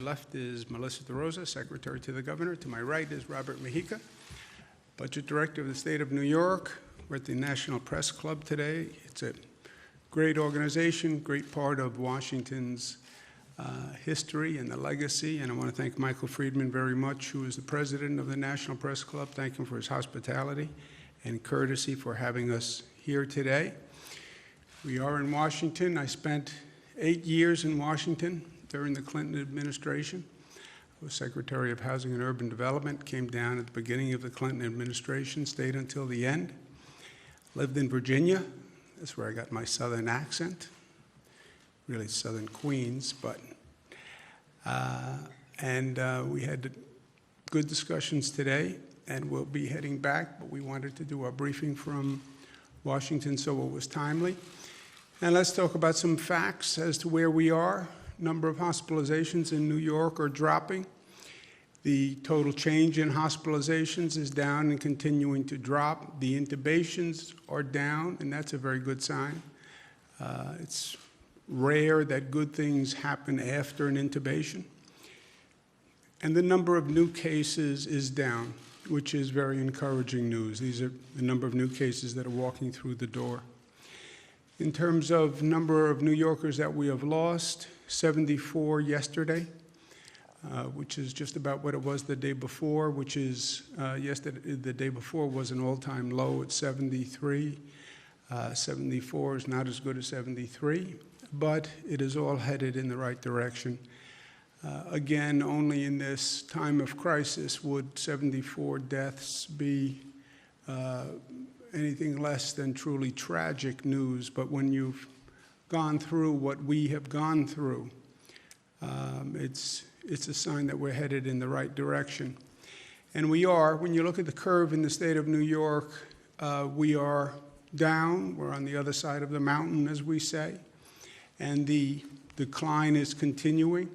Left is Melissa DeRosa, Secretary to the Governor. To my right is Robert Mujica, Budget Director of the State of New York. We're at the National Press Club today. It's a great organization, great part of Washington's history and the legacy. And I want to thank Michael Friedman very much, who is the president of the National Press Club. Thank him for his hospitality and courtesy for having us here today. We are in Washington. I spent 8 years in Washington during the Clinton administration. I was Secretary of Housing and Urban Development, came down at the beginning of the Clinton administration, stayed until the end. Lived in Virginia. That's where I got my southern accent. Really southern Queens, but. We had good discussions today, and we'll be heading back, but we wanted to do our briefing from Washington, so it was timely. And let's talk about some facts as to where we are. Number of hospitalizations in New York are dropping. The total change in hospitalizations is down and continuing to drop. The intubations are down, and that's a very good sign. It's rare that good things happen after an intubation. And the number of new cases is down, which is very encouraging news. These are the number of new cases that are walking through the door. In terms of number of New Yorkers that we have lost, 74 yesterday, which is just about what it was the day before, which is yesterday, the day before was an all-time low at 73. 74 is not as good as 73, but it is all headed in the right direction. Again, only in this time of crisis would 74 deaths be anything less than truly tragic news. But when you've gone through what we have gone through, it's a sign that we're headed in the right direction. And we are. When you look at the curve in the state of New York, we are down. We're on the other side of the mountain, as we say. And the decline is continuing.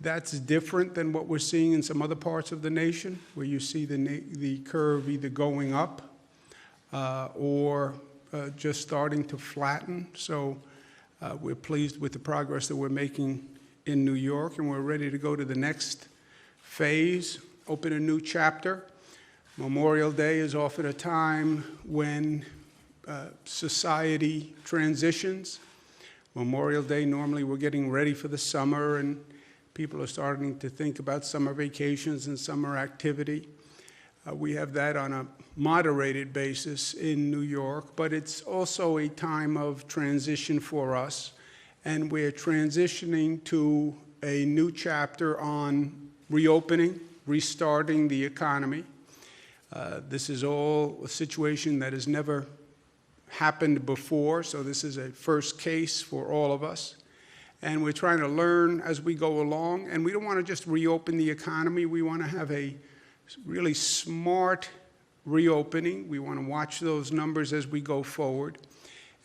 That's different than what we're seeing in some other parts of the nation, where you see the curve either going up or just starting to flatten. So we're pleased with the progress that we're making in New York, and we're ready to go to the next phase, open a new chapter. Memorial Day is often a time when society transitions. Memorial Day, normally we're getting ready for the summer, and people are starting to think about summer vacations and summer activity. We have that on a moderated basis in New York, but it's also a time of transition for us, and we're transitioning to a new chapter on reopening, restarting the economy. This is all a situation that has never happened before, so this is a first case for all of us. And we're trying to learn as we go along, and we don't want to just reopen the economy. We want to have a really smart reopening. We want to watch those numbers as we go forward.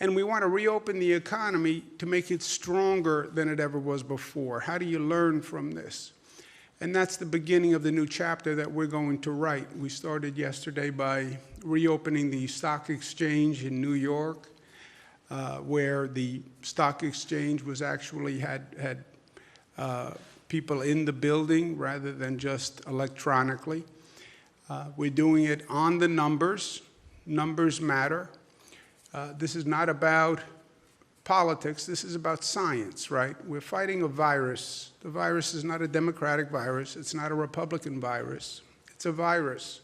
And we want to reopen the economy to make it stronger than it ever was before. How do you learn from this? And that's the beginning of the new chapter that we're going to write. We started yesterday by reopening the stock exchange in New York, where the stock exchange was actually had people in the building rather than just electronically. We're doing it on the numbers. Numbers matter. This is not about politics. This is about science, right? We're fighting a virus. The virus is not a Democratic virus. It's not a Republican virus. It's a virus.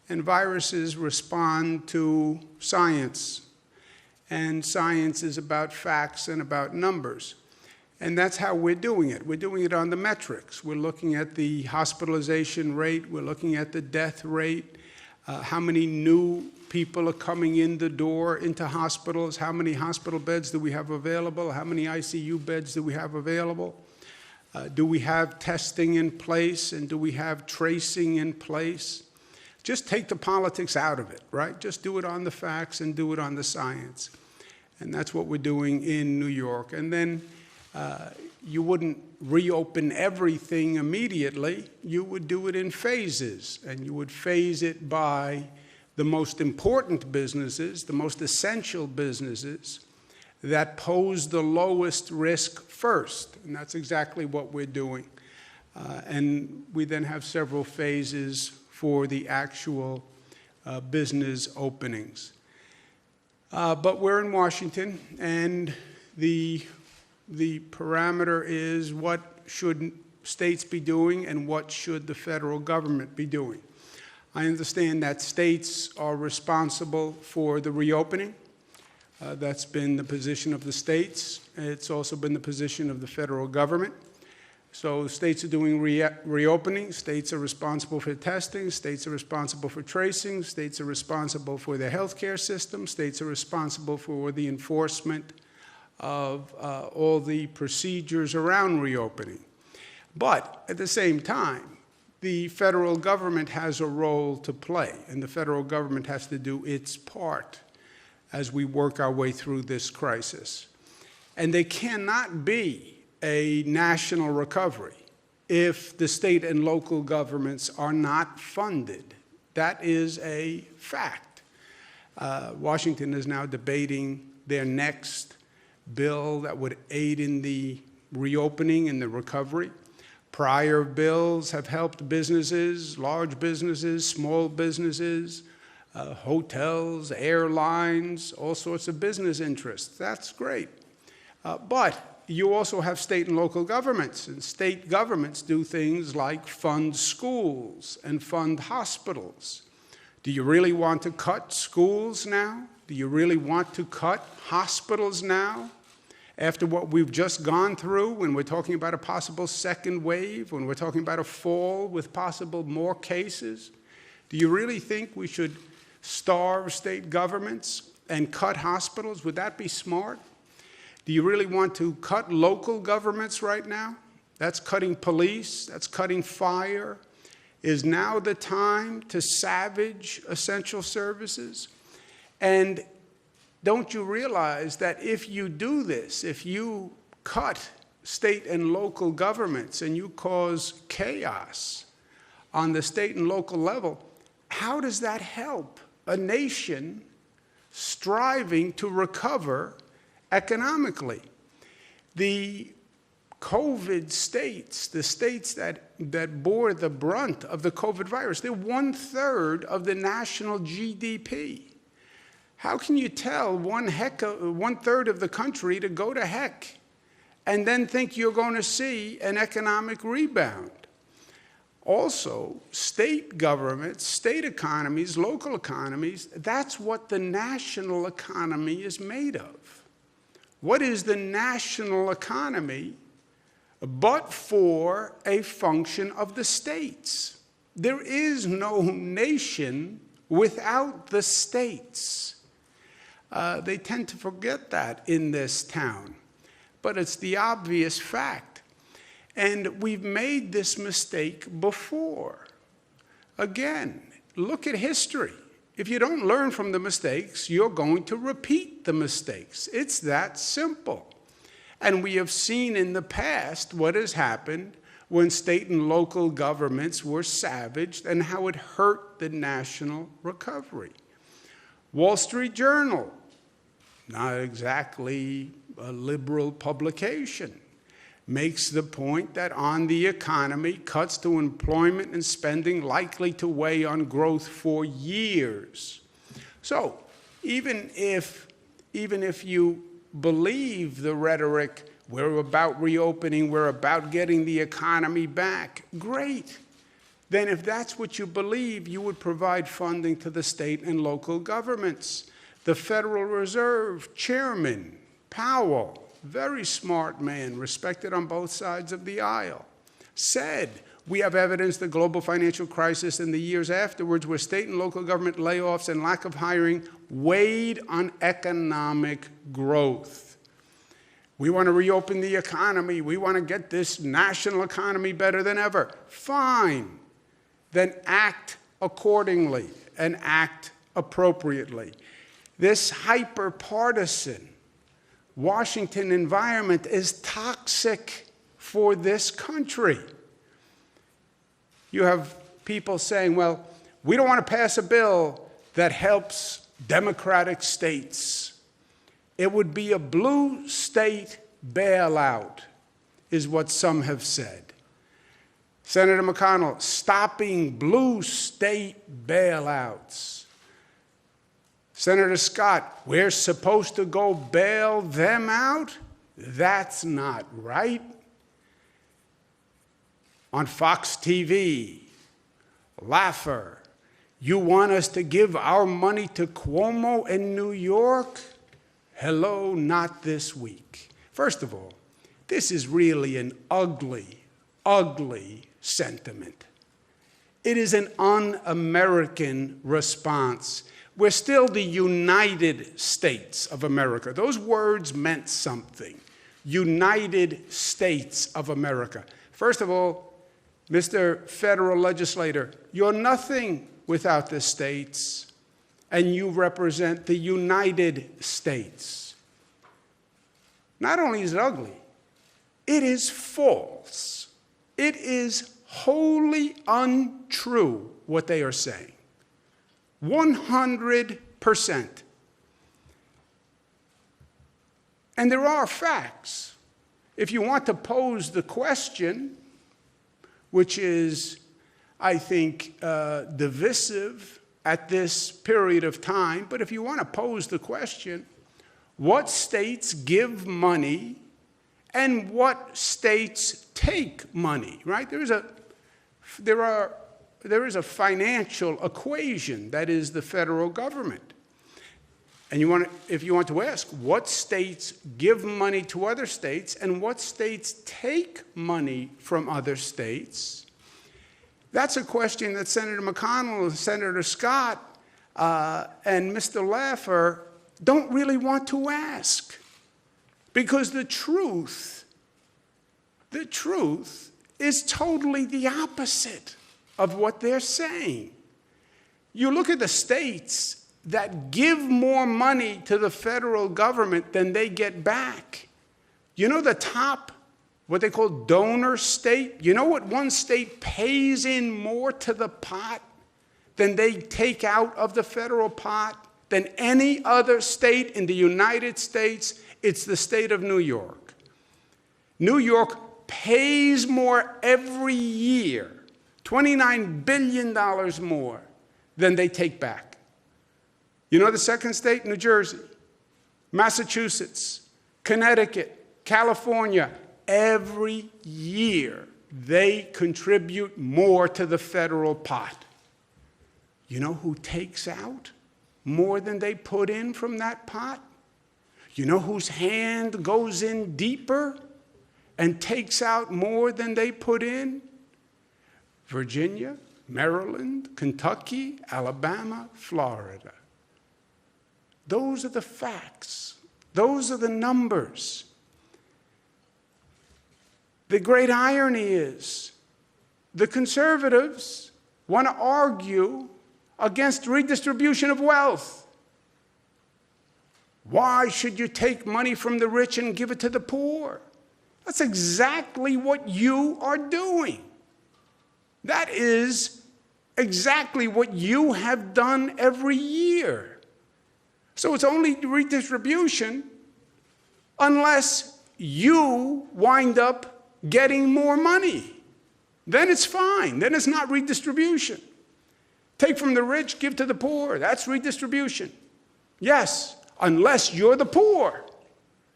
And viruses respond to science. And science is about facts and about numbers. And that's how we're doing it. We're doing it on the metrics. We're looking at the hospitalization rate. We're looking at the death rate. How many new people are coming in the door into hospitals? How many hospital beds do we have available? How many ICU beds do we have available? Do we have testing in place? And do we have tracing in place? Just take the politics out of it, right? Just do it on the facts and do it on the science. And that's what we're doing in New York. And then you wouldn't reopen everything immediately. You would do it in phases, and you would phase it by the most important businesses, the most essential businesses that pose the lowest risk first. And that's exactly what we're doing. And we then have several phases for the actual business openings. But we're in Washington, and the parameter is what should states be doing and what should the federal government be doing. I understand that states are responsible for the reopening. That's been the position of the states. It's also been the position of the federal government. So states are doing reopening. States are responsible for testing. States are responsible for tracing. States are responsible for the healthcare system. States are responsible for the enforcement of all the procedures around reopening. But at the same time, the federal government has a role to play, and the federal government has to do its part as we work our way through this crisis. And there cannot be a national recovery if the state and local governments are not funded. That is a fact. Washington is now debating their next bill that would aid in the reopening and the recovery. Prior bills have helped businesses, large businesses, small businesses, hotels, airlines, all sorts of business interests. That's great. But you also have state and local governments, and state governments do things like fund schools and fund hospitals. Do you really want to cut schools now? Do you really want to cut hospitals now? After what we've just gone through, when we're talking about a possible second wave, when we're talking about a fall with possible more cases, do you really think we should starve state governments and cut hospitals? Would that be smart? Do you really want to cut local governments right now? That's cutting police, that's cutting fire. Is now the time to savage essential services? And don't you realize that if you do this, if you cut state and local governments and you cause chaos on the state and local level, how does that help a nation striving to recover economically? The COVID states, the states that bore the brunt of the COVID virus, they're 1/3 of the national GDP. How can you tell 1/3 of the country to go to heck and then think you're going to see an economic rebound? Also, state governments, state economies, local economies, that's what the national economy is made of. What is the national economy but for a function of the states? There is no nation without the states. They tend to forget that in this town, but it's the obvious fact. And we've made this mistake before. Again, look at history. If you don't learn from the mistakes, you're going to repeat the mistakes. It's that simple. And we have seen in the past what has happened when state and local governments were savaged and how it hurt the national recovery. Wall Street Journal, not exactly a liberal publication, makes the point that on the economy, cuts to employment and spending likely to weigh on growth for years. So even if you believe the rhetoric, we're about reopening, we're about getting the economy back, great. Then if that's what you believe, you would provide funding to the state and local governments. The Federal Reserve Chairman, Powell, very smart man, respected on both sides of the aisle, said, we have evidence the global financial crisis and the years afterwards where state and local government layoffs and lack of hiring weighed on economic growth. We want to reopen the economy. We want to get this national economy better than ever. Fine. Then act accordingly and act appropriately. This hyper-partisan Washington environment is toxic for this country. You have people saying, well, we don't want to pass a bill that helps Democratic states. It would be a blue state bailout, is what some have said. Senator McConnell, stopping blue state bailouts. Senator Scott, we're supposed to go bail them out? That's not right. On Fox TV, Laffer, you want us to give our money to Cuomo in New York? Hello, not this week. First of all, this is really an ugly, ugly sentiment. It is an un-American response. We're still the United States of America. Those words meant something. United States of America. First of all, Mr. Federal Legislator, you're nothing without the states, and you represent the United States. Not only is it ugly, it is false. It is wholly untrue what they are saying. 100%. And there are facts. If you want to pose the question, which is, I think, divisive at this period of time, but if you want to pose the question, what states give money and what states take money, right? There is a financial equation that is the federal government. And if you want to ask, what states give money to other states and what states take money from other states, that's a question that Senator McConnell, Senator Scott, and Mr. Laffer don't really want to ask. Because the truth is totally the opposite of what they're saying. You look at the states that give more money to the federal government than they get back. You know the top, what they call donor state? You know what one state pays in more to the pot than they take out of the federal pot than any other state in the United States? It's the state of New York. New York pays more every year, $29 billion more than they take back. You know the second state? New Jersey, Massachusetts, Connecticut, California. Every year they contribute more to the federal pot. You know who takes out more than they put in from that pot? You know whose hand goes in deeper and takes out more than they put in? Virginia, Maryland, Kentucky, Alabama, Florida. Those are the facts. Those are the numbers. The great irony is the conservatives want to argue against redistribution of wealth. Why should you take money from the rich and give it to the poor? That's exactly what you are doing. That is exactly what you have done every year. So it's only redistribution unless you wind up getting more money. Then it's fine. Then it's not redistribution. Take from the rich, give to the poor. That's redistribution. Yes, unless you're the poor.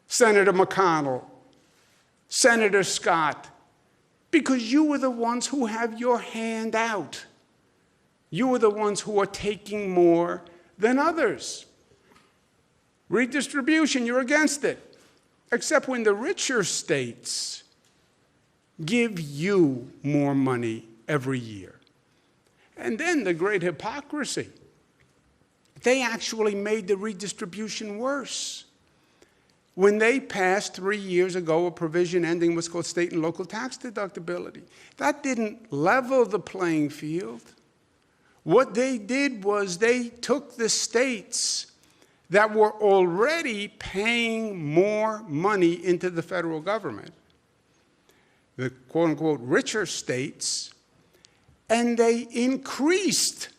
Senator McConnell, Senator Scott, because you were the ones who have your hand out. You are the ones who are taking more than others. Redistribution, you're against it. Except when the richer states give you more money every year. And then the great hypocrisy. They actually made the redistribution worse. When they passed 3 years ago a provision ending what's called state and local tax deductibility, that didn't level the playing field. What they did was they took the states that were already paying more money into the federal government, the quote-unquote richer states, and they increased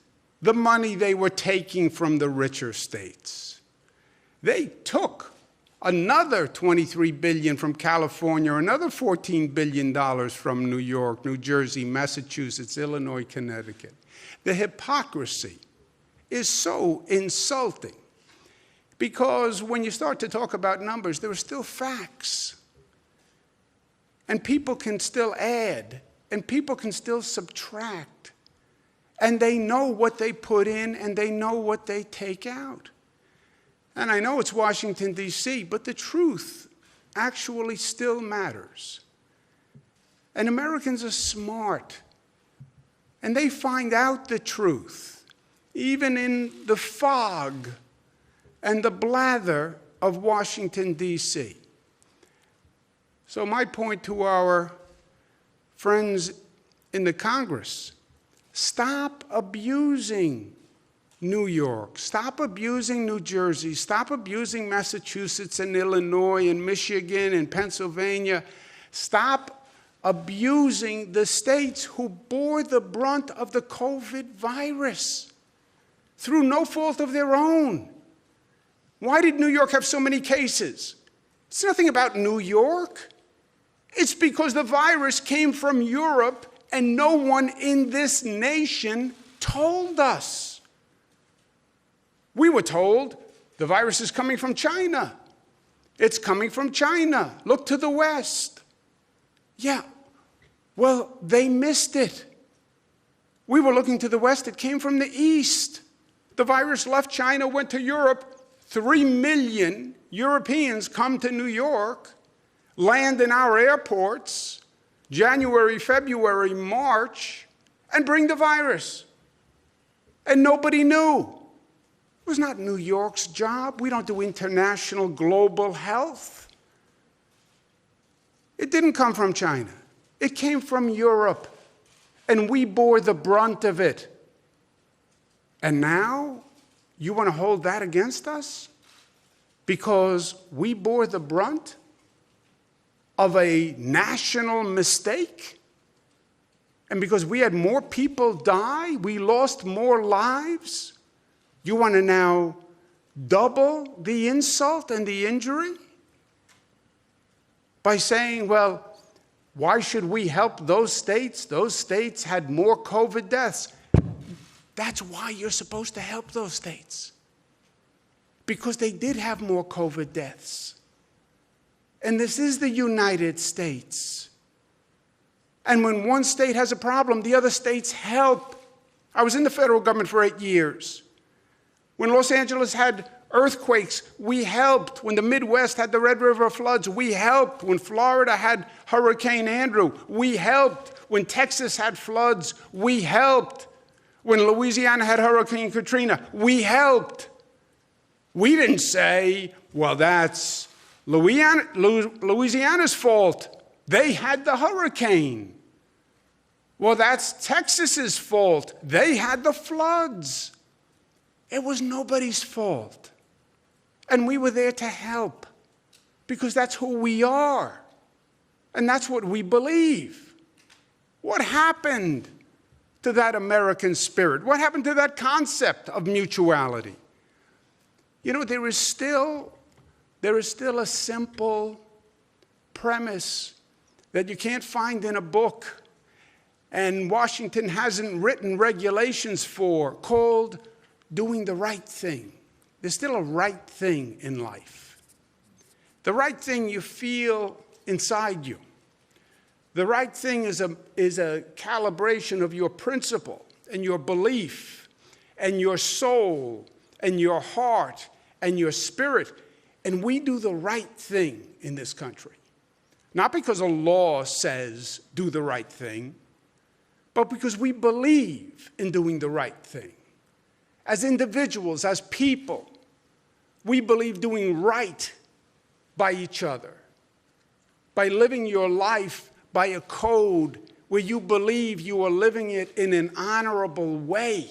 the money they were taking from the richer states. They took another $23 billion from California, another $14 billion from New York, New Jersey, Massachusetts, Illinois, Connecticut. The hypocrisy is so insulting because when you start to talk about numbers, there are still facts. And people can still add, and people can still subtract. And they know what they put in, and they know what they take out. And I know it's Washington, D.C., but the truth actually still matters. And Americans are smart. And they find out the truth, even in the fog and the blather of Washington, D.C. So my point to our friends in the Congress, stop abusing New York, stop abusing New Jersey, stop abusing Massachusetts and Illinois and Michigan and Pennsylvania. Stop abusing the states who bore the brunt of the COVID virus through no fault of their own. Why did New York have so many cases? It's nothing about New York. It's because the virus came from Europe and no one in this nation told us. We were told the virus is coming from China. It's coming from China. Look to the West. Yeah, well, they missed it. We were looking to the West. It came from the East. The virus left China, went to Europe. 3 million Europeans come to New York, land in our airports, January, February, March, and bring the virus. And nobody knew. It was not New York's job. We don't do international global health. It didn't come from China. It came from Europe, and we bore the brunt of it. And now you want to hold that against us? Because we bore the brunt of a national mistake? And because we had more people die, we lost more lives? You want to now double the insult and the injury? By saying, well, why should we help those states? Those states had more COVID deaths. That's why you're supposed to help those states. Because they did have more COVID deaths. And this is the United States. And when one state has a problem, the other states help. I was in the federal government for 8 years. When Los Angeles had earthquakes, we helped. When the Midwest had the Red River floods, we helped. When Florida had Hurricane Andrew, we helped. When Texas had floods, we helped. When Louisiana had Hurricane Katrina, we helped. We didn't say, well, that's Louisiana's fault. They had the hurricane. Well, that's Texas's fault. They had the floods. It was nobody's fault. And we were there to help because that's who we are. And that's what we believe. What happened to that American spirit? What happened to that concept of mutuality? You know, there is still a simple premise that you can't find in a book, and Washington hasn't written regulations for, called doing the right thing. There's still a right thing in life. The right thing you feel inside you. The right thing is a calibration of your principle and your belief and your soul and your heart and your spirit. And we do the right thing in this country. Not because a law says do the right thing, but because we believe in doing the right thing. As individuals, as people, we believe doing right by each other, by living your life by a code where you believe you are living it in an honorable way,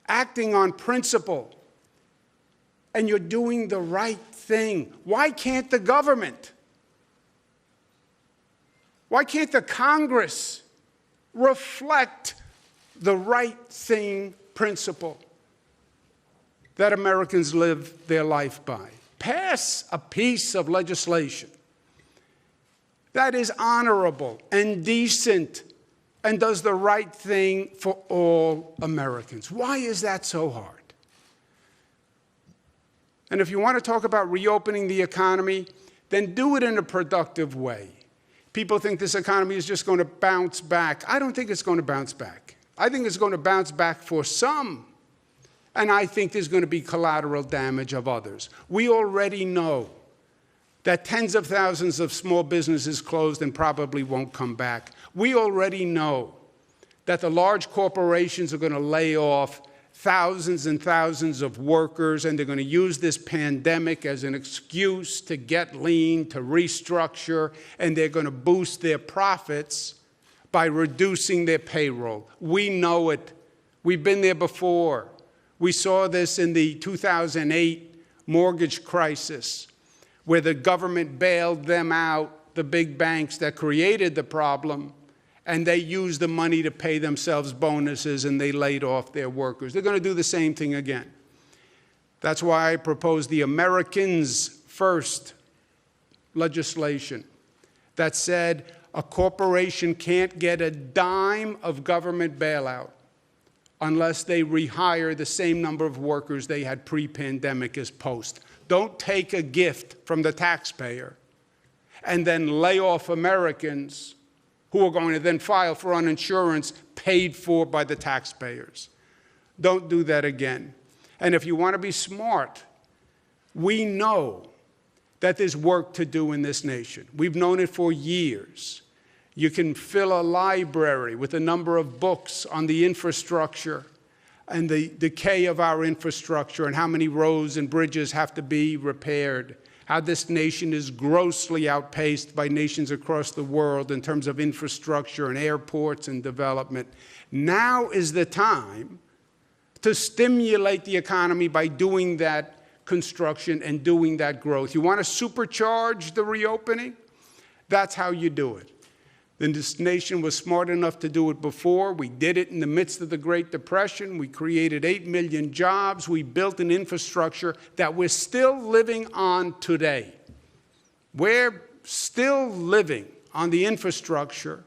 acting on principle, and you're doing the right thing. Why can't the government? Why can't the Congress reflect the right thing principle that Americans live their life by? pass a piece of legislation that is honorable and decent and does the right thing for all Americans. Why is that so hard? And if you want to talk about reopening the economy, then do it in a productive way. People think this economy is just going to bounce back. I don't think it's going to bounce back. I think it's going to bounce back for some, and I think there's going to be collateral damage of others. We already know that tens of thousands of small businesses closed and probably won't come back. We already know that the large corporations are going to lay off thousands and thousands of workers, and they're going to use this pandemic as an excuse to get lean, to restructure, and they're going to boost their profits by reducing their payroll. We know it. We've been there before. We saw this in the 2008 mortgage crisis, where the government bailed them out, the big banks that created the problem, and they used the money to pay themselves bonuses, and they laid off their workers. They're going to do the same thing again. That's why I proposed the Americans First legislation that said a corporation can't get a dime of government bailout unless they rehire the same number of workers they had pre-pandemic as post. Don't take a gift from the taxpayer and then lay off Americans who are going to then file for uninsurance paid for by the taxpayers. Don't do that again. And if you want to be smart, we know that there's work to do in this nation. We've known it for years. You can fill a library with a number of books on the infrastructure and the decay of our infrastructure and how many roads and bridges have to be repaired, how this nation is grossly outpaced by nations across the world in terms of infrastructure and airports and development. Now is the time to stimulate the economy by doing that construction and doing that growth. You want to supercharge the reopening? That's how you do it. Then this nation was smart enough to do it before. We did it in the midst of the Great Depression. We created 8 million jobs. We built an infrastructure that we're still living on today. We're still living on the infrastructure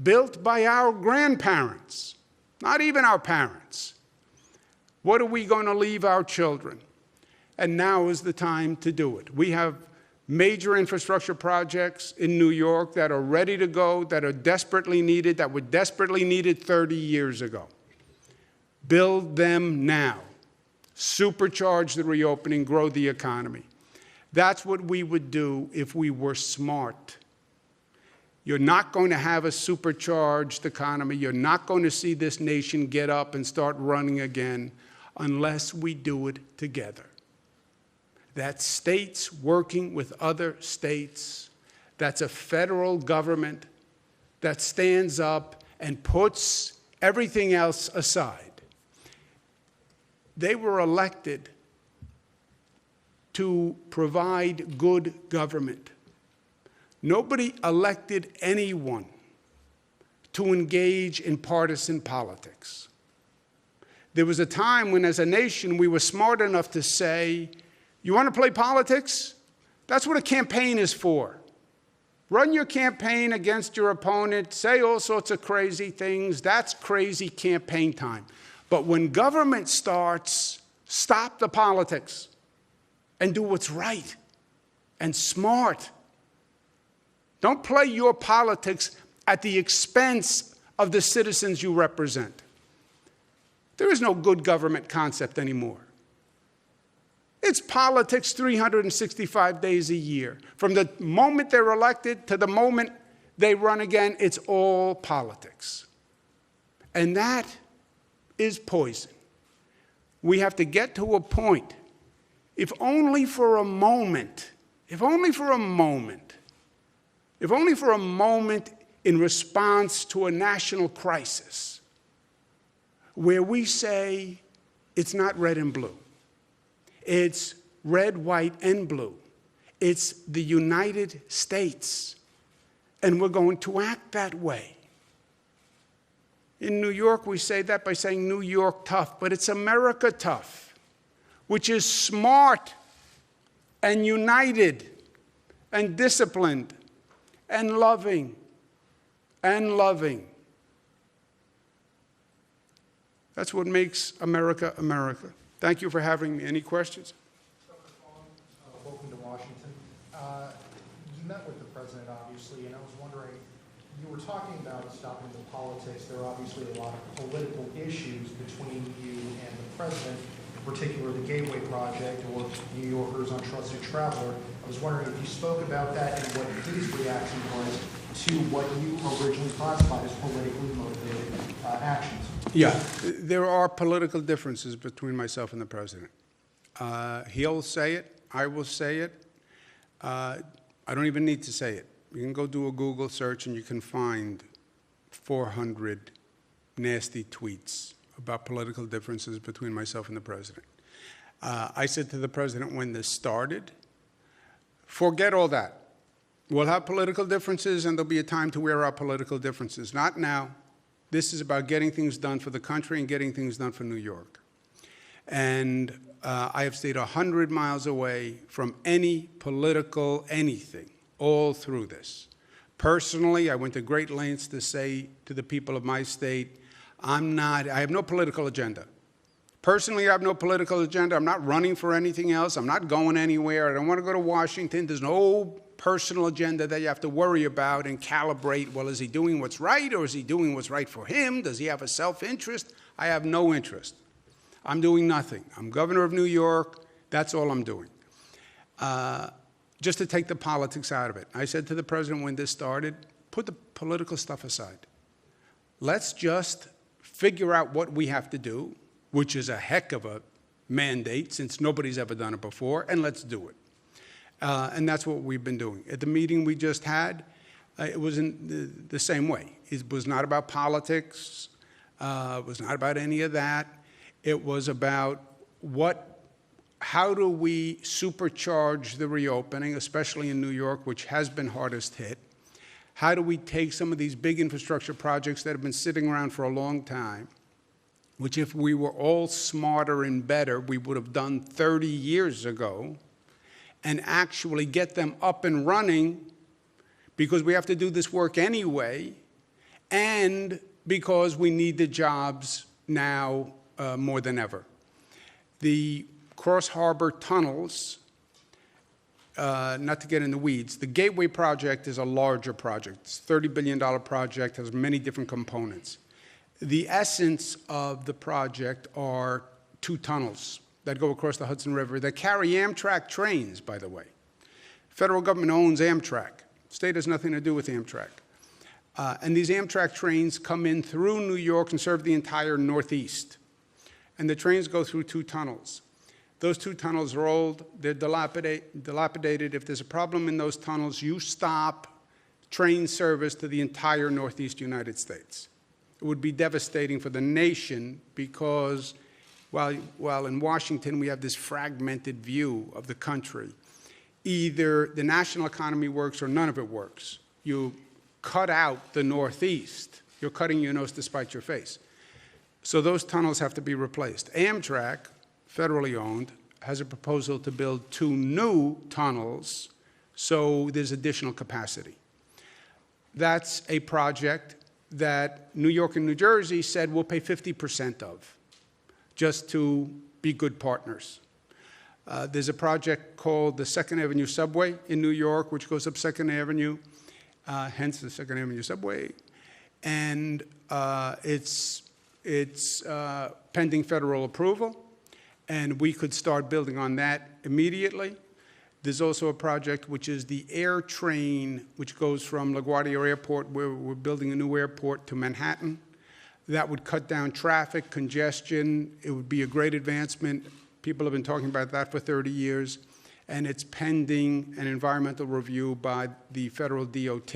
built by our grandparents, not even our parents. What are we going to leave our children? And now is the time to do it. We have major infrastructure projects in New York that are ready to go, that are desperately needed, that were desperately needed 30 years ago. Build them now. Supercharge the reopening, grow the economy. That's what we would do if we were smart. You're not going to have a supercharged economy. You're not going to see this nation get up and start running again unless we do it together. That's states working with other states. That's a federal government that stands up and puts everything else aside. They were elected to provide good government. Nobody elected anyone to engage in partisan politics. There was a time when, as a nation, we were smart enough to say, you want to play politics? That's what a campaign is for. Run your campaign against your opponent, say all sorts of crazy things. That's crazy campaign time. But when government starts, stop the politics and do what's right and smart. Don't play your politics at the expense of the citizens you represent. There is no good government concept anymore. It's politics 365 days a year. From the moment they're elected to the moment they run again, it's all politics. And that is poison. We have to get to a point, if only for a moment, in response to a national crisis, where we say it's not red and blue. It's red, white, and blue. It's the United States. And we're going to act that way. In New York, we say that by saying New York tough, but it's America tough, which is smart. and united and disciplined and loving and loving. That's what makes America America. Thank you for having me. Any questions? Welcome to Washington. You met with the president, obviously, and I was wondering, you were talking about stopping the politics. There are obviously a lot of political issues between you and the president, in particular the Gateway Project or New Yorkers Untrusted Traveler. I was wondering if you spoke about that and what his reaction was to what you originally classified as politically motivated actions. Yeah, there are political differences between myself and the president. He'll say it. I will say it. I don't even need to say it. You can go do a Google search and you can find 400 nasty tweets about political differences between myself and the president. I said to the president when this started, forget all that. We'll have political differences and there'll be a time to wear our political differences. Not now. This is about getting things done for the country and getting things done for New York. And I have stayed 100 miles away from any political anything all through this. Personally, I went to great lengths to say to the people of my state, I have no political agenda. Personally, I have no political agenda. I'm not running for anything else. I'm not going anywhere. I don't want to go to Washington. There's no personal agenda that you have to worry about and calibrate. Well, is he doing what's right or is he doing what's right for him? Does he have a self-interest? I have no interest. I'm doing nothing. I'm governor of New York. That's all I'm doing. Just to take the politics out of it. I said to the president when this started, put the political stuff aside. Let's just figure out what we have to do, which is a heck of a mandate since nobody's ever done it before, and let's do it. And that's what we've been doing. At the meeting we just had, it was in the same way. It was not about politics. It was not about any of that. It was about how do we supercharge the reopening, especially in New York, which has been hardest hit. How do we take some of these big infrastructure projects that have been sitting around for a long time, which if we were all smarter and better, we would have done 30 years ago, and actually get them up and running because we have to do this work anyway, and because we need the jobs now more than ever. The Cross Harbor tunnels, not to get in the weeds, the Gateway project is a larger project. It's a $30 billion project, has many different components. The essence of the project are 2 tunnels that go across the Hudson River that carry Amtrak trains, by the way. Federal government owns Amtrak. State has nothing to do with Amtrak. And these Amtrak trains come in through New York and serve the entire Northeast. And the trains go through 2 tunnels. Those 2 tunnels are old, they're dilapidated. If there's a problem in those tunnels, you stop train service to the entire Northeast United States. It would be devastating for the nation because while in Washington we have this fragmented view of the country, either the national economy works or none of it works. You cut out the Northeast, you're cutting your nose to spite your face. So those tunnels have to be replaced. Amtrak, federally owned, has a proposal to build 2 new tunnels, so there's additional capacity. That's a project that New York and New Jersey said we'll pay 50% of, just to be good partners. There's a project called the 2nd Avenue Subway in New York, which goes up 2nd Avenue, hence the 2nd Avenue Subway. And it's pending federal approval, and we could start building on that immediately. There's also a project which is the air train, which goes from LaGuardia Airport, where we're building a new airport, to Manhattan. That would cut down traffic, congestion. It would be a great advancement. People have been talking about that for 30 years. And it's pending an environmental review by the federal DOT.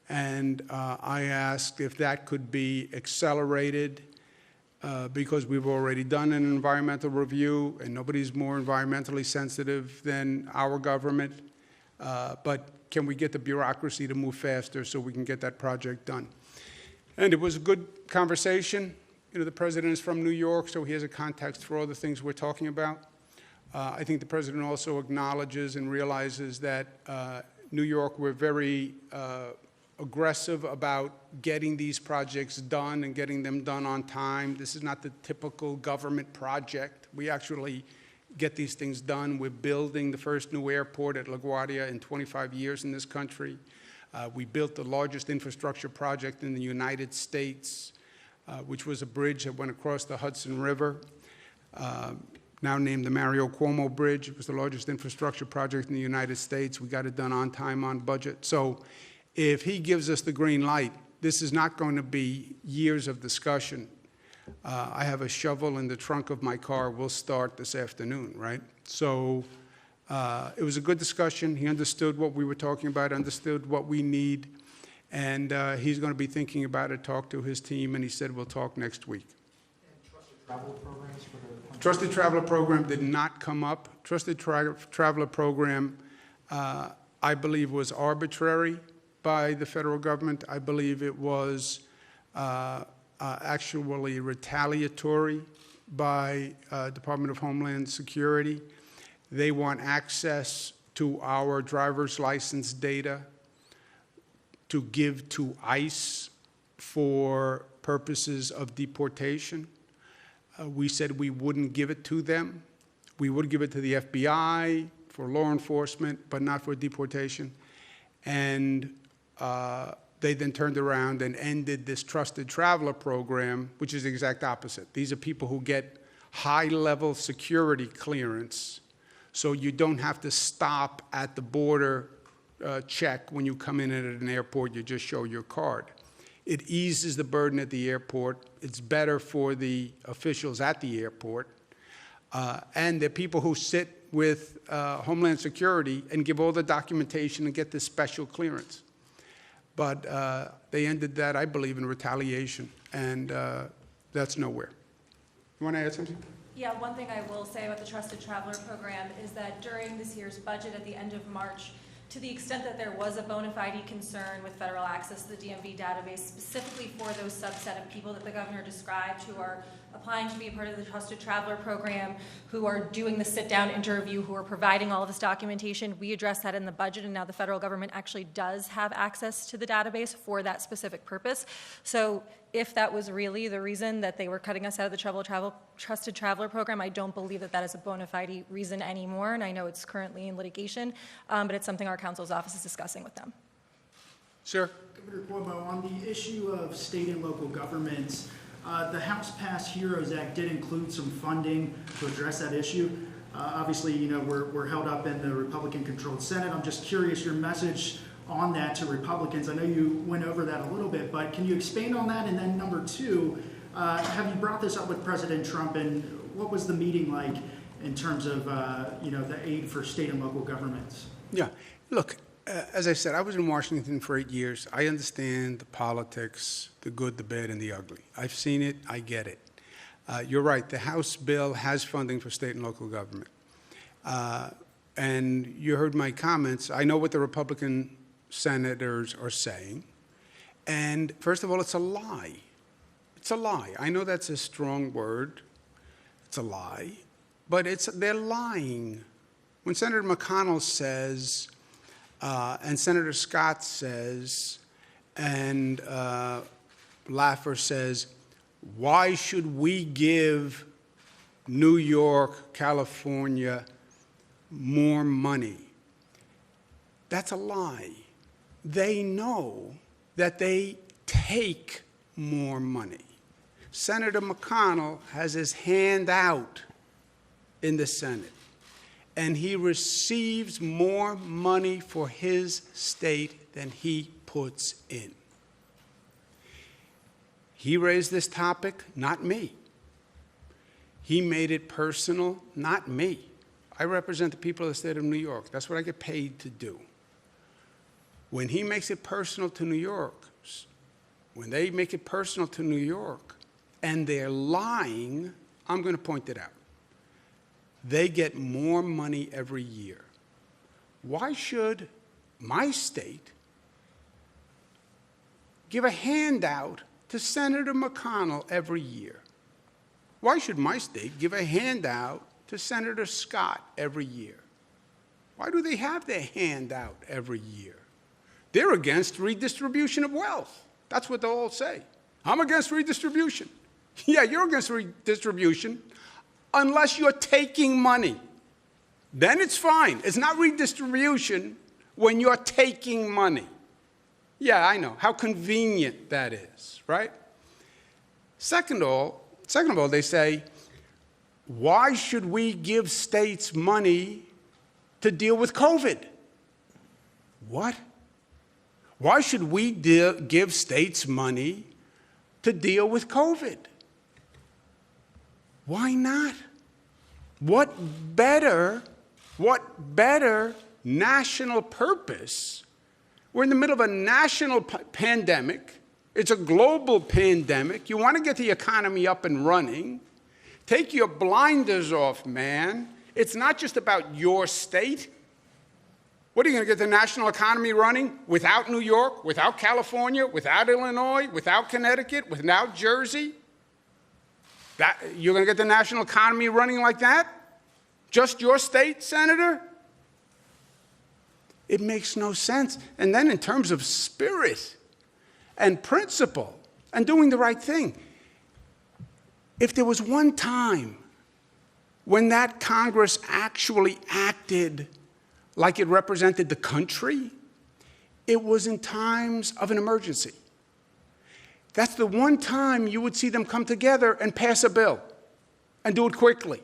And I asked if that could be accelerated because we've already done an environmental review, and nobody's more environmentally sensitive than our government. But can we get the bureaucracy to move faster so we can get that project done? And it was a good conversation. You know, the president is from New York, so he has a context for all the things we're talking about. I think the president also acknowledges and realizes that New York, we're very aggressive about getting these projects done and getting them done on time. This is not the typical government project. We actually get these things done. We're building the first new airport at LaGuardia in 25 years in this country. We built the largest infrastructure project in the United States, which was a bridge that went across the Hudson River, now named the Mario Cuomo Bridge. It was the largest infrastructure project in the United States. We got it done on time, on budget. So if he gives us the green light, this is not going to be years of discussion. I have a shovel in the trunk of my car. We'll start this afternoon, right? So it was a good discussion. He understood what we were talking about, understood what we need, and he's going to be thinking about it, talk to his team, and he said we'll talk next week. And trusted travel programs for the... Trusted Traveler Program did not come up. Trusted Traveler Program, I believe, was arbitrary by the federal government. I believe it was actually retaliatory by Department of Homeland Security. They want access to our driver's license data to give to ICE for purposes of deportation. We said we wouldn't give it to them. We would give it to the FBI for law enforcement, but not for deportation. And they then turned around and ended this Trusted Traveler Program, which is the exact opposite. These are people who get high-level security clearance, so you don't have to stop at the border check when you come in at an airport. You just show your card. It eases the burden at the airport. It's better for the officials at the airport. And the people who sit with Homeland Security and give all the documentation and get this special clearance. But they ended that, I believe, in retaliation, and that's nowhere. You want to add something? Yeah, one thing I will say about the Trusted Traveler Program is that during this year's budget at the end of March, to the extent that there was a bona fide concern with federal access to the DMV database, specifically for those subset of people that the governor described who are applying to be a part of the Trusted Traveler Program, who are doing the sit-down interview, who are providing all of this documentation, we addressed that in the budget, and now the federal government actually does have access to the database for that specific purpose. So if that was really the reason that they were cutting us out of the Trusted Traveler Program, I don't believe that that is a bona fide reason anymore, and I know it's currently in litigation, but it's something our counsel's office is discussing with them. Sir? Governor Cuomo, on the issue of state and local governments, the House-passed HEROES Act did include some funding to address that issue. Obviously, you know, we're held up in the Republican-controlled Senate. I'm just curious your message on that to Republicans. I know you went over that a little bit, but can you expand on that? And then number two, have you brought this up with President Trump, and what was the meeting like in terms of, you know, the aid for state and local governments? Yeah. Look, as I said, I was in Washington for 8 years. I understand the politics, the good, the bad, and the ugly. I've seen it. I get it. You're right. The House bill has funding for state and local government. And you heard my comments. I know what the Republican senators are saying. And first of all, it's a lie. It's a lie. I know that's a strong word. It's a lie. But they're lying. When Senator McConnell says, and Senator Scott says, and Laffer says, why should we give New York, California more money? That's a lie. They know that they take more money. Senator McConnell has his hand out in the Senate, and he receives more money for his state than he puts in. He raised this topic, not me. He made it personal, not me. I represent the people of the state of New York. That's what I get paid to do. When he makes it personal to New York, when they make it personal to New York, and they're lying, I'm going to point it out. They get more money every year. Why should my state give a handout to Senator McConnell every year? Why should my state give a handout to Senator Scott every year? Why do they have their hand out every year? They're against redistribution of wealth. That's what they'll all say. I'm against redistribution. Yeah, you're against redistribution unless you're taking money. Then it's fine. It's not redistribution when you're taking money. Yeah, I know. How convenient that is, right? Second of all, they say, why should we give states money to deal with COVID? What? Why should we give states money to deal with COVID? Why not? What better national purpose? We're in the middle of a national pandemic. It's a global pandemic. You want to get the economy up and running. Take your blinders off, man. It's not just about your state. What, are you going to get the national economy running without New York, without California, without Illinois, without Connecticut, without Jersey? You're going to get the national economy running like that? Just your state, Senator? It makes no sense. And then in terms of spirit and principle and doing the right thing, if there was one time when that Congress actually acted like it represented the country, it was in times of an emergency. That's the one time you would see them come together and pass a bill and do it quickly.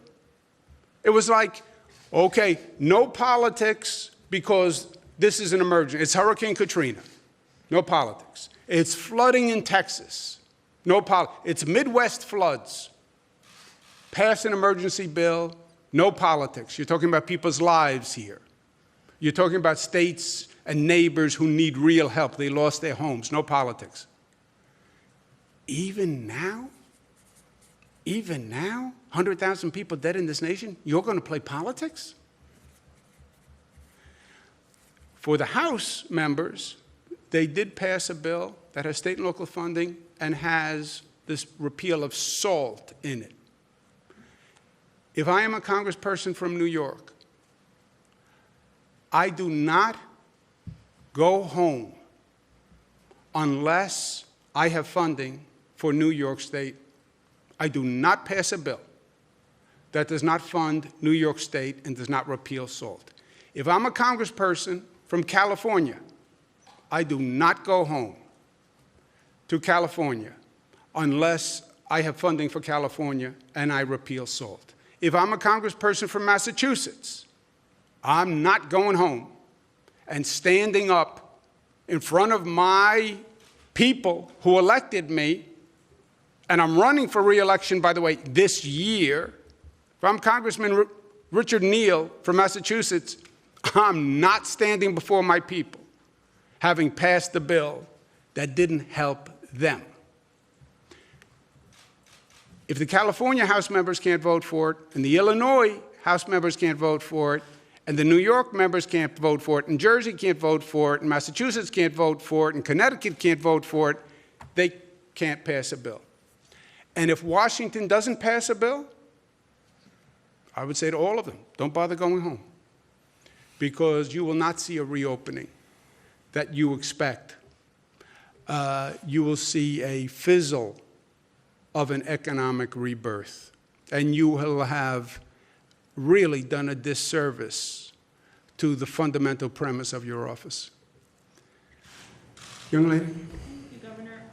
It was like, okay, no politics because this is an emergency. It's Hurricane Katrina. No politics. It's flooding in Texas. No politics. It's Midwest floods. Pass an emergency bill. No politics. You're talking about people's lives here. You're talking about states and neighbors who need real help. They lost their homes. No politics. Even now, 100,000 people dead in this nation, you're going to play politics? For the House members, they did pass a bill that has state and local funding and has this repeal of SALT in it. If I am a congressperson from New York, I do not go home unless I have funding for New York State. I do not pass a bill that does not fund New York State and does not repeal SALT. If I'm a congressperson from California, I do not go home to California unless I have funding for California and I repeal SALT. If I'm a congressperson from Massachusetts, I'm not going home and standing up in front of my people who elected me, and I'm running for re-election, by the way, this year. If I'm Congressman Richard Neal from Massachusetts, I'm not standing before my people having passed a bill that didn't help them. If the California House members can't vote for it, and the Illinois House members can't vote for it, and the New York members can't vote for it, and Jersey can't vote for it, and Massachusetts can't vote for it, and Connecticut can't vote for it, they can't pass a bill. And if Washington doesn't pass a bill, I would say to all of them, don't bother going home, because you will not see a reopening that you expect. You will see a fizzle of an economic rebirth, and you will have really done a disservice to the fundamental premise of your office. Young lady? Thank you, Governor.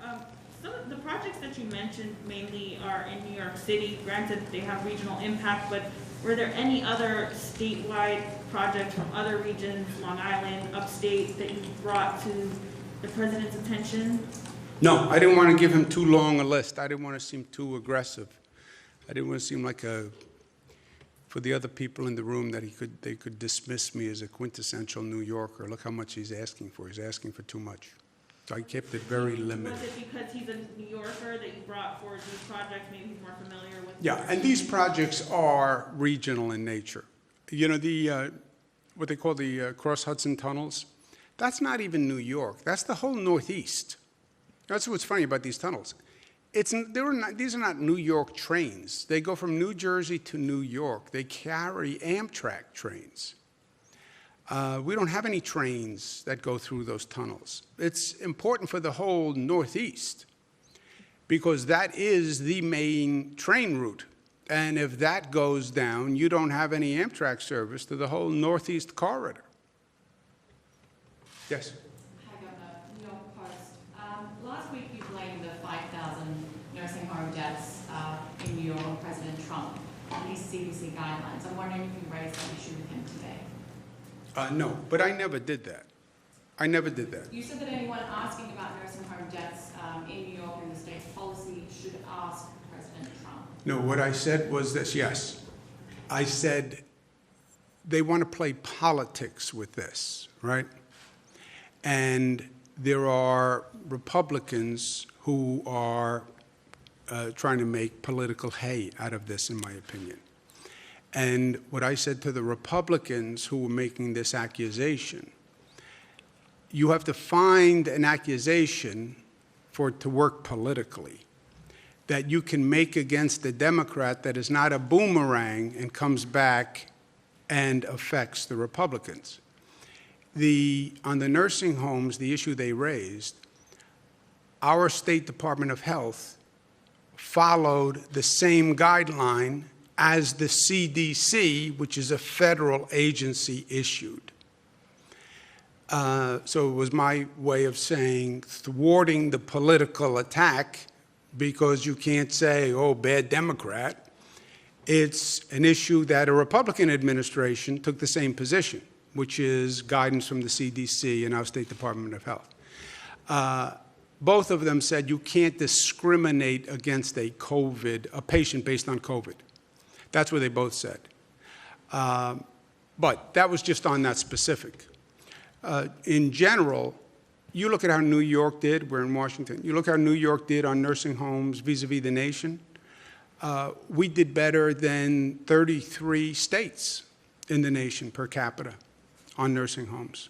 Some of the projects that you mentioned mainly are in New York City. Granted, they have regional impact, but were there any other statewide projects from other regions, Long Island, upstate, that you brought to the president's attention? No, I didn't want to give him too long a list. I didn't want to seem too aggressive. I didn't want to seem like for the other people in the room that they could dismiss me as a quintessential New Yorker. Look how much he's asking for. He's asking for too much. So I kept it very limited. Was it because he's a New Yorker that you brought forward these projects? Maybe he's more familiar with. Yeah, and these projects are regional in nature. You know, what they call the Cross Hudson tunnels, that's not even New York. That's the whole Northeast. That's what's funny about these tunnels. these are not New York trains. They go from New Jersey to New York. They carry Amtrak trains. We don't have any trains that go through those tunnels. It's important for the whole Northeast because that is the main train route. And if that goes down, you don't have any Amtrak service to the whole Northeast corridor. Yes? Hi, Governor. New York Post. Last week you blamed the 5,000 nursing home deaths in New York on President Trump and these CDC guidelines. I'm wondering if you raised that issue with him today. No, but I never did that. I never did that. You said that anyone asking about nursing home deaths in New York and the state's policy should ask President Trump. No, what I said was this, yes. I said they want to play politics with this, right? And there are Republicans who are trying to make political hay out of this, in my opinion. And what I said to the Republicans who were making this accusation, you have to find an accusation for it to work politically that you can make against a Democrat that is not a boomerang and comes back and affects the Republicans. On the nursing homes, the issue they raised, our State Department of Health followed the same guideline as the CDC, which is a federal agency, issued. So it was my way of saying thwarting the political attack because you can't say, oh, bad Democrat. It's an issue that a Republican administration took the same position, which is guidance from the CDC and our State Department of Health. Both of them said you can't discriminate against a patient based on COVID. That's what they both said. But that was just on that specific. In general, you look at how New York did, we're in Washington, you look how New York did on nursing homes vis-a-vis the nation. We did better than 33 states in the nation per capita on nursing homes.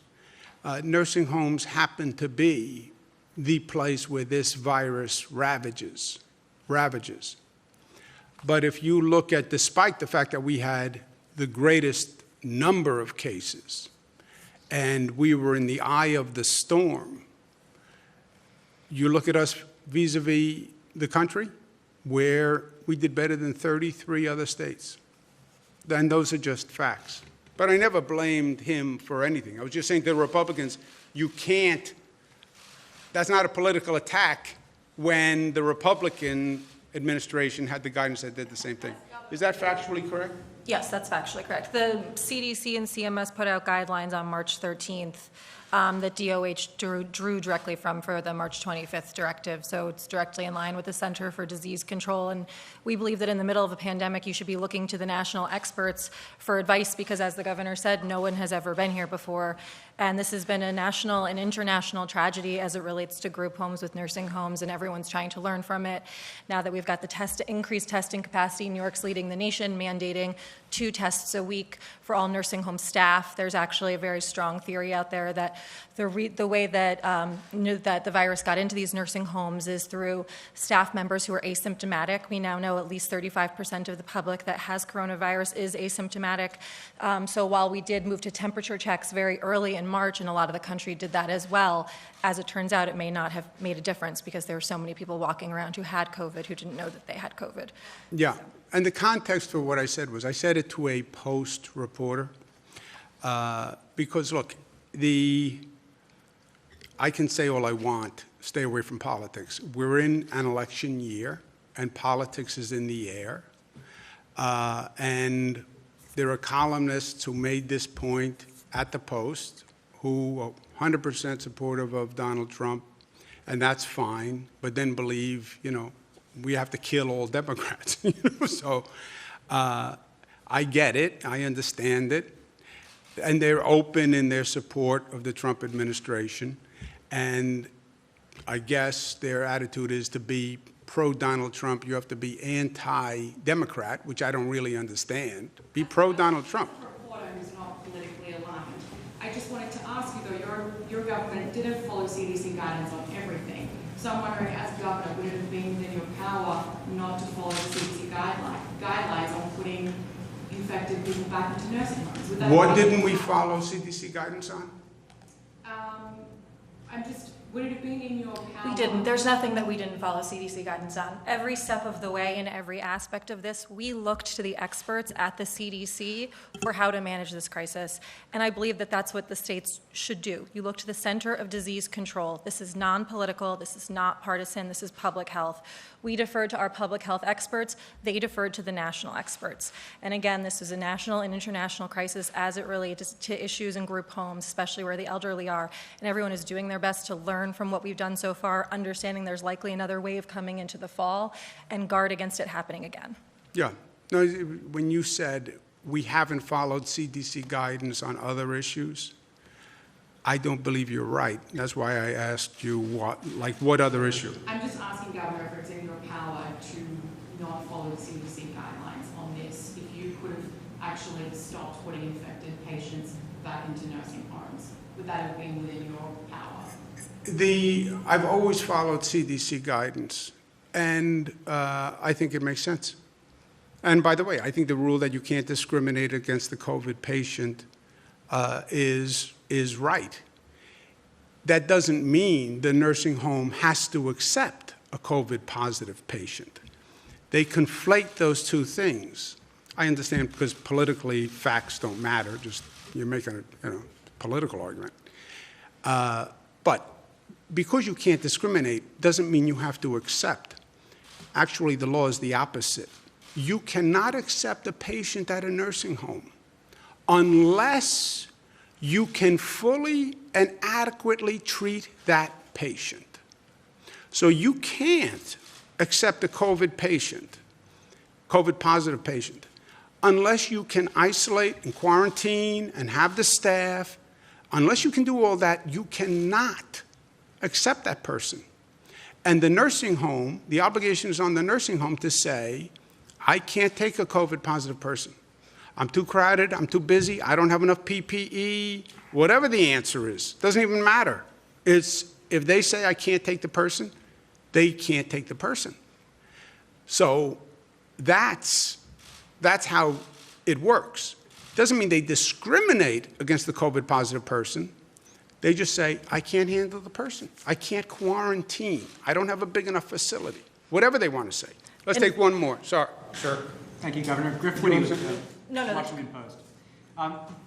Nursing homes happen to be the place where this virus ravages. But if you look at, despite the fact that we had the greatest number of cases and we were in the eye of the storm, you look at us vis-a-vis the country where we did better than 33 other states. Then those are just facts. But I never blamed him for anything. I was just saying to the Republicans, you can't, that's not a political attack when the Republican administration had the guidance that did the same thing. Is that factually correct? Yes, that's factually correct. The CDC and CMS put out guidelines on March 13th that DOH drew directly from for the March 25th directive. So it's directly in line with the Center for Disease Control. And we believe that in the middle of a pandemic, you should be looking to the national experts for advice because, as the governor said, no one has ever been here before. And this has been a national and international tragedy as it relates to group homes with nursing homes, and everyone's trying to learn from it. Now that we've got the increased testing capacity, New York's leading the nation, mandating 2 tests a week for all nursing home staff. There's actually a very strong theory out there that the way that that the virus got into these nursing homes is through staff members who are asymptomatic. We now know at least 35% of the public that has coronavirus is asymptomatic. So while we did move to temperature checks very early in March, and a lot of the country did that as well, as it turns out, it may not have made a difference because there were so many people walking around who had COVID who didn't know that they had COVID. Yeah, and the context for what I said was I said it to a Post reporter because, look, I can say all I want, stay away from politics. We're in an election year, and politics is in the air. And there are columnists who made this point at the Post who are 100% supportive of Donald Trump, and that's fine, but then believe, we have to kill all Democrats. So I get it. I understand it. And they're open in their support of the Trump administration. And I guess their attitude is to be pro-Donald Trump. You have to be anti-Democrat, which I don't really understand. Be pro-Donald Trump. Reporter who's not politically aligned. I just wanted to ask you, though, your government didn't follow CDC guidance on everything. So I'm wondering, as governor, would it have been within your power not to follow CDC guidelines on putting infected people back into nursing homes? Would that What have didn't been- we follow CDC guidance on? Would it have been in your power? We didn't. There's nothing that we didn't follow CDC guidance on. Every step of the way in every aspect of this, we looked to the experts at the CDC for how to manage this crisis. And I believe that that's what the states should do. You look to the Center of Disease Control. This is non-political. This is not partisan. This is public health. We deferred to our public health experts. They deferred to the national experts. And again, this is a national and international crisis as it relates to issues in group homes, especially where the elderly are. And everyone is doing their best to learn from what we've done so far, understanding there's likely another wave coming into the fall, and guard against it happening again. Yeah. No, when you said we haven't followed CDC guidance on other issues, I don't believe you're right. That's why I asked you what other issue? I'm just asking, Governor, if it's in your power to not follow CDC guidelines on this, if you could have actually stopped putting infected patients back into nursing homes. Would that have been within your power? I've always followed CDC guidance, and I think it makes sense. And by the way, I think the rule that you can't discriminate against the COVID patient is right. That doesn't mean the nursing home has to accept a COVID positive patient. They conflate those two things. I understand because politically facts don't matter, just you're making a political argument. But because you can't discriminate doesn't mean you have to accept. Actually, the law is the opposite. You cannot accept a patient at a nursing home unless you can fully and adequately treat that patient. So you can't accept a COVID patient, COVID positive patient, unless you can isolate and quarantine and have the staff. Unless you can do all that, you cannot accept that person. And the nursing home, the obligation is on the nursing home to say, I can't take a COVID positive person. I'm too crowded, I'm too busy, I don't have enough PPE, whatever the answer is, doesn't even matter. It's, if they say I can't take the person, they can't take the person. So that's how it works. Doesn't mean they discriminate against the COVID positive person. They just say, I can't handle the person. I can't quarantine. I don't have a big enough facility. Whatever they want to say. Let's take one more. Sorry, sir. Thank you, Governor. Griff Woody with the No. Washington Post.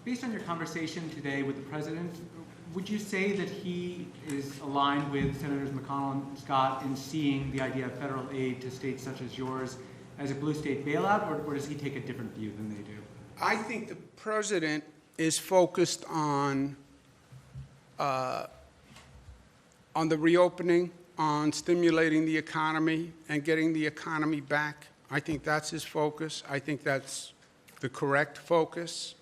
Based on your conversation today with the President, would you say that he is aligned with Senators McConnell and Scott in seeing the idea of federal aid to states such as yours as a blue state bailout, or does he take a different view than they do? I think the President is focused on the reopening, on stimulating the economy and getting the economy back. I think that's his focus. I think that's the correct focus.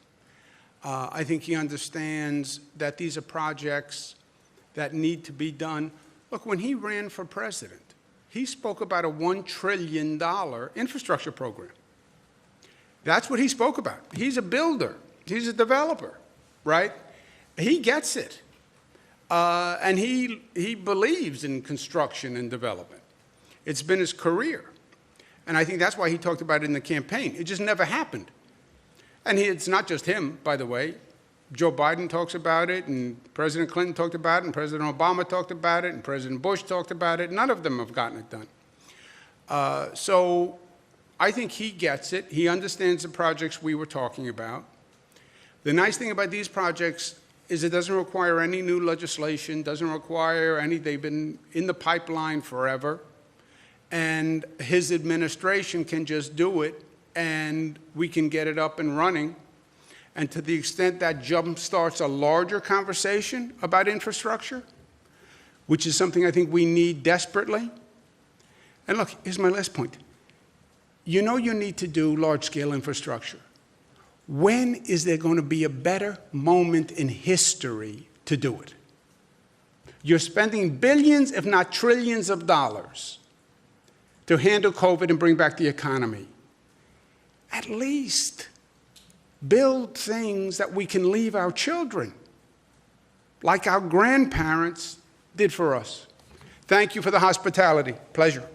I think he understands that these are projects that need to be done. Look, when he ran for president, he spoke about a $1 trillion infrastructure program. That's what he spoke about. He's a builder. He's a developer, right? He gets it. And he believes in construction and development. It's been his career. And I think that's why he talked about it in the campaign. It just never happened. And it's not just him, by the way. Joe Biden talks about it, and President Clinton talked about it, and President Obama talked about it, and President Bush talked about it. None of them have gotten it done. So I think he gets it. He understands the projects we were talking about. The nice thing about these projects is it doesn't require any new legislation, doesn't require any, they've been in the pipeline forever, and his administration can just do it, and we can get it up and running. And to the extent that jumpstarts a larger conversation about infrastructure, which is something I think we need desperately. And look, here's my last point. You know you need to do large-scale infrastructure. When is there going to be a better moment in history to do it? You're spending billions, if not trillions of dollars to handle COVID and bring back the economy. At least build things that we can leave our children, like our grandparents did for us. Thank you for the hospitality. Pleasure.